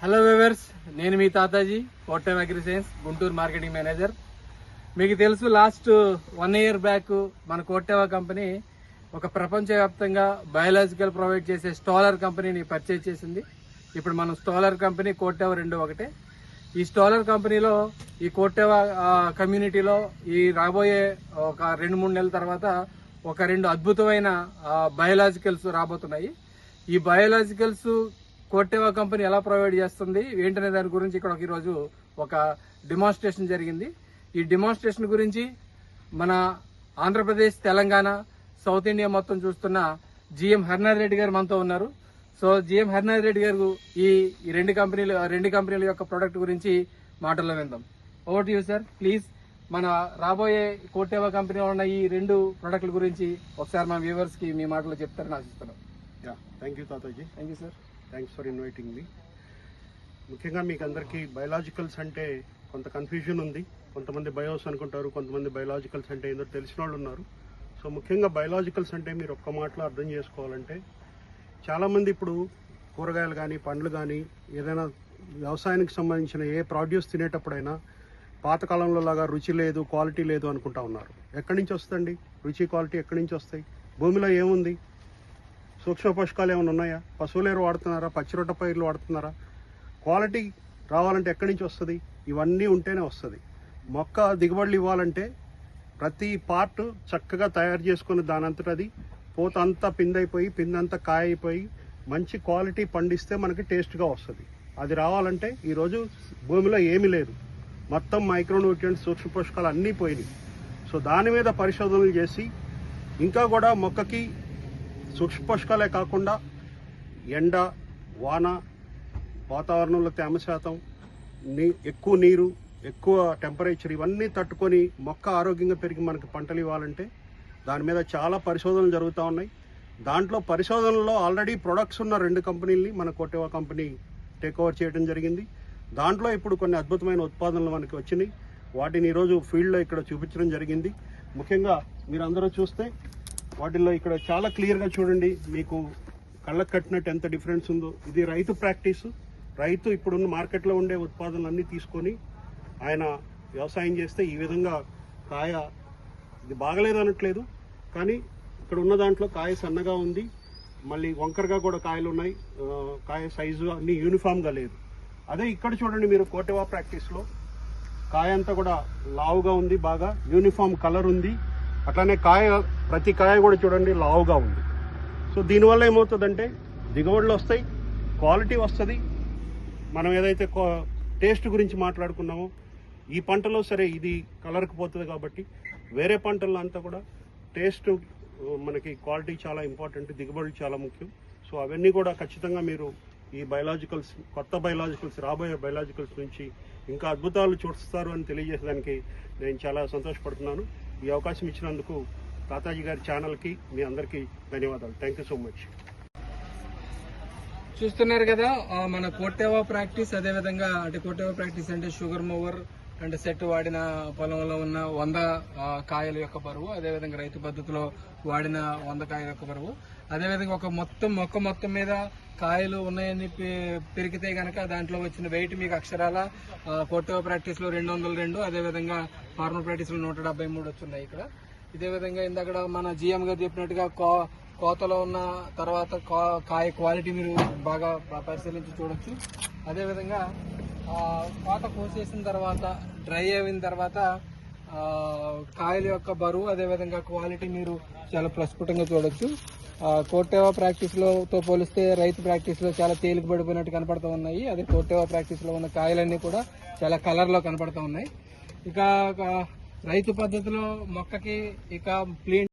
Hello viewers, నేను మీ Tataji కోట్టెం Agriscience Guntur marketing manager. మీకు తెలుసు, లాస్ట్ 1 year బ్యాక్ మన కోట్టెవ కంపెనీ ఒక ప్రపంచవ్యాప్తంగా బయోలాజికల్ ప్రొవైడ్ చేసే స్టాలర్ కంపెనీని పర్చేజ్ చేసింది. ఇప్పుడు మనం స్టాలర్ కంపెనీ కోట్టెవ 2 ఒకటే. ఈ స్టాలర్ కంపెనీలో ఈ కోట్టెవ కమ్యూనిటీలో ఈ రాబోయే ఒక 2-3 నెలల తర్వాత ఒక 2 అద్భుతమైన బయోలాజికల్స్ రాబోతున్నాయి. ఈ బయోలాజికల్స్ కోట్టెవ కంపెనీ ఎలా ప్రొవైడ్ చేస్తుంది ఏంటనే దాని గురించి ఇక్కడ ఈరోజు ఒక డెమాన్స్ట్రేషన్ జరిగింది. ఈ డెమాన్స్ట్రేషన్ గురించి మన ఆంధ్రప్రదేశ్, తెలంగాణ, సౌత్ ఇండియా మొత్తం చూస్తున్న జిఎం హరినాథ్ రెడ్డి గారు మనతో ఉన్నారు. సో జిఎం హరినాథ్ రెడ్డి గారు ఈ రెండు కంపెనీల యొక్క ప్రొడక్ట్ గురించి మాటల్లో విందాం. Over to you sir, please. మన రాబోయే కోట్టెవ కంపెనీలో ఉన్న ఈ 2 ప్రొడక్ట్ల గురించి ఒకసారి మన వ్యూవర్స్ కి మీ మాటలో చెప్తారని ఆశిస్తున్నాం. థ్యాంక్ యూ తాతాజీ. Thank you sir. Thanks for inviting మీ. ముఖ్యంగా మీకు అందరికీ బయోలాజికల్స్ అంటే కొంత కన్ఫ్యూజన్ ఉంది. కొంతమంది బయోస్ అనుకుంటారు, కొంతమంది బయోలాజికల్స్ అంటే ఏందో తెలిసిన వాళ్ళు ఉన్నారు. సో ముఖ్యంగా బయోలాజికల్స్ అంటే మీరు ఒక్క మాటలో అర్థం చేసుకోవాలంటే, చాలామంది ఇప్పుడు కూరగాయలు కానీ పండ్లు కానీ ఏదైనా వ్యవసాయానికి సంబంధించిన ఏ ప్రొడ్యూస్ తినేటప్పుడైనా పాతకాలంలో లాగా రుచి లేదు, క్వాలిటీ లేదు అనుకుంటా ఉన్నారు. ఎక్కడి నుంచి వస్తుందండి రుచి, క్వాలిటీ? ఎక్కడి నుంచి వస్తాయి? భూమిలో ఏముంది? సూక్ష్మ పోషకాలు ఏమైనా ఉన్నాయా? పశువులేరు వాడుతున్నారా? పచ్చిరొట్ట పైర్లు వాడుతున్నారా? క్వాలిటీ రావాలంటే ఎక్కడి నుంచి వస్తుంది? ఇవన్నీ ఉంటేనే వస్తుంది. మొక్క దిగుబడులు ఇవ్వాలంటే ప్రతి పార్ట్ చక్కగా తయారు చేసుకుని దానంతట అది పూత అంతా పిందైపోయి, పిందంతా కాయ అయిపోయి మంచి క్వాలిటీ పండిస్తే మనకి టేస్ట్గా వస్తుంది. అది రావాలంటే ఈరోజు భూమిలో ఏమీ లేదు, మొత్తం మైక్రోన్యూట్రియంట్స్, సూక్ష్మ పోషకాలు అన్నీ పోయినాయి. సో దాని మీద పరిశోధనలు చేసి ఇంకా కూడా మొక్కకి సూక్ష్మ పోషకాలే కాకుండా ఎండ, వాన, వాతావరణంలో తేమ శాతం, ఎక్కువ నీరు, ఎక్కువ టెంపరేచర్ ఇవన్నీ తట్టుకొని మొక్క ఆరోగ్యంగా పెరిగి మనకి పంటలు ఇవ్వాలంటే దాని మీద చాలా పరిశోధనలు జరుగుతూ ఉన్నాయి. దాంట్లో పరిశోధనలో ఆల్రెడీ ప్రొడక్ట్స్ ఉన్న 2 కంపెనీల్ని మన కోట్టెవ కంపెనీ టేక్ ఓవర్ చేయడం జరిగింది. దాంట్లో ఇప్పుడు కొన్ని అద్భుతమైన ఉత్పాదనలు మనకి వచ్చినాయి. వాటిని ఈరోజు ఫీల్డ్లో ఇక్కడ చూపించడం జరిగింది. ముఖ్యంగా మీరు అందరూ చూస్తే వాటిల్లో ఇక్కడ చాలా క్లియర్గా చూడండి, మీకు కళ్ళకు కట్టినట్టు ఎంత డిఫరెన్స్ ఉందో. ఇది రైతు ప్రాక్టీస్. రైతు ఇప్పుడున్న మార్కెట్లో ఉండే ఉత్పాదనలన్నీ తీసుకొని ఆయన వ్యవసాయం చేస్తే ఈ విధంగా కాయ, ఇది బాగలేదు అనట్లేదు, కానీ ఇక్కడ ఉన్న దాంట్లో కాయ సన్నగా ఉంది, మళ్ళీ వంకరగా కూడా కాయలు ఉన్నాయి, కాయ సైజు అన్నీ యూనిఫామ్గా లేదు. అదే ఇక్కడ చూడండి మీరు కోట్టెవ ప్రాక్టీస్లో కాయ అంతా కూడా లావుగా ఉంది, బాగా యూనిఫామ్ కలర్ ఉంది. అట్లానే ప్రతి కాయ కూడా చూడండి లావుగా ఉంది. సో దీనివల్ల ఏమవుతుందంటే దిగుబడులు వస్తాయి, క్వాలిటీ వస్తుంది. మనం ఏదైతే టేస్ట్ గురించి మాట్లాడుకున్నామో ఈ పంటలో సరే ఇది కలర్కి పోతుంది కాబట్టి వేరే పంటల్లో అంతా కూడా టేస్ట్, మనకి క్వాలిటీ చాలా ఇంపార్టెంట్, దిగుబడులు చాలా ముఖ్యం. సో అవన్నీ కూడా ఖచ్చితంగా మీరు ఈ బయోలాజికల్స్, కొత్త బయోలాజికల్స్, రాబోయే బయోలాజికల్స్ నుంచి ఇంకా అద్భుతాలు చూస్తారు అని తెలియజేయడానికి నేను చాలా సంతోషపడుతున్నాను. ఈ అవకాశం ఇచ్చినందుకు తాతాజీ గారి ఛానల్కి మీ అందరికీ ధన్యవాదాలు. Thank you so much. చూస్తున్నారు కదా మన కోట్టెవ ప్రాక్టీస్. అదేవిధంగా అంటే కోట్టెవ ప్రాక్టీస్ అంటే షుగర్ మూవర్ అంటే సెట్ వాడిన పొలంలో ఉన్న 100 కాయల యొక్క బరువు, అదేవిధంగా రైతు పద్ధతిలో వాడిన 100 కాయల యొక్క బరువు, అదేవిధంగా ఒక మొక్క మొత్తం మీద కాయలు ఉన్నాయని పెరిగితే గనక దాంట్లో వచ్చిన వెయిట్ మీకు అక్షరాల కోట్టెవ ప్రాక్టీస్ లో 202, అదేవిధంగా ఫార్మర్ ప్రాక్టీస్ లో 173 వచ్చింది ఇక్కడ. ఇదే విధంగా ఇందాక మన జిఎం గారు చెప్పినట్టుగా కోతలో ఉన్న తర్వాత కాయ క్వాలిటీ మీరు బాగా పరిశీలించి చూడొచ్చు. అదేవిధంగా కోత కోసేసిన తర్వాత, డ్రై అయిన తర్వాత కాయల యొక్క బరువు, అదేవిధంగా క్వాలిటీ మీరు చాలా ప్రస్ఫుటంగా చూడొచ్చు. కోట్టెవ ప్రాక్టీస్తో పోలిస్తే రైతు ప్రాక్టీస్లో చాలా తేలిక పడిపోయినట్టు కనపడుతూ ఉన్నాయి. అదే కోట్టెవ ప్రాక్టీస్లో ఉన్న కాయలన్నీ కూడా చాలా కలర్లో కనపడుతూ ఉన్నాయి. ఇక రైతు పద్ధతిలో మొక్కకి ఇక ప్లీన్